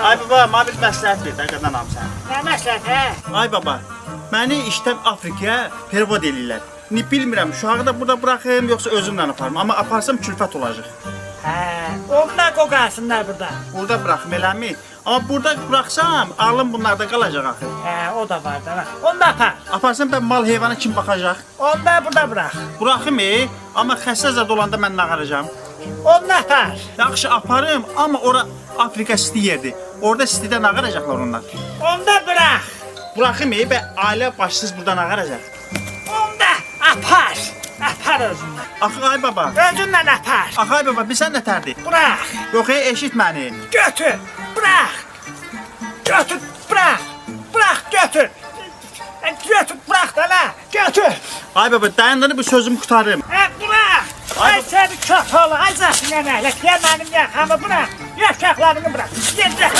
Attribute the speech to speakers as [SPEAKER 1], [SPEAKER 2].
[SPEAKER 1] Ay baba, mənə bir məsləhət ver də, qadanam sən.
[SPEAKER 2] Nə məsləhət, hə?
[SPEAKER 1] Ay baba, məni işdən Afrikaya pervod eləyirlər. Ni bilmirəm, uşağı da burada buraxım, yoxsa özümlə aparım. Amma aparsam külfət olacaq.
[SPEAKER 2] Hə, onlar qoqarsınlar burada.
[SPEAKER 1] Burada buraxım, eləmi? Amma burada buraxsam, ağlım bunlarda qalacaq axı.
[SPEAKER 2] Hə, o da var da. Onu da apar.
[SPEAKER 1] Aparsam mən mal heyvana kim baxacaq?
[SPEAKER 2] Onu da burada bırax.
[SPEAKER 1] Buraxım, amma xəstə zad olanda mən nə qaracam?
[SPEAKER 2] Onu da apar.
[SPEAKER 1] Yaxşı aparım, amma ora Afrika isti yerdir. Orada istidə nə qaracaqlar onlar?
[SPEAKER 2] Onu da bırax.
[SPEAKER 1] Buraxım, və ailə başsız burada nə qaracaq?
[SPEAKER 2] Onu da apar. Apar özündən.
[SPEAKER 1] Axı ay baba.
[SPEAKER 2] Özündən apar.
[SPEAKER 1] Axı ay baba, bilsən nətərdir?
[SPEAKER 2] Bırax.
[SPEAKER 1] Yox, eşit məni.
[SPEAKER 2] Götür. Bırax. Götür. Bırax. Bırax götür. Götür bırax da la. Götür.
[SPEAKER 1] Ay baba, dayandır bu sözümü qutarım.
[SPEAKER 2] Hə, bırax. Ay səni kötü ol. Ay zəfinə nəylə. Gəl mənim yaxamı bırax. Yaşaqlarını bırax. Gedək.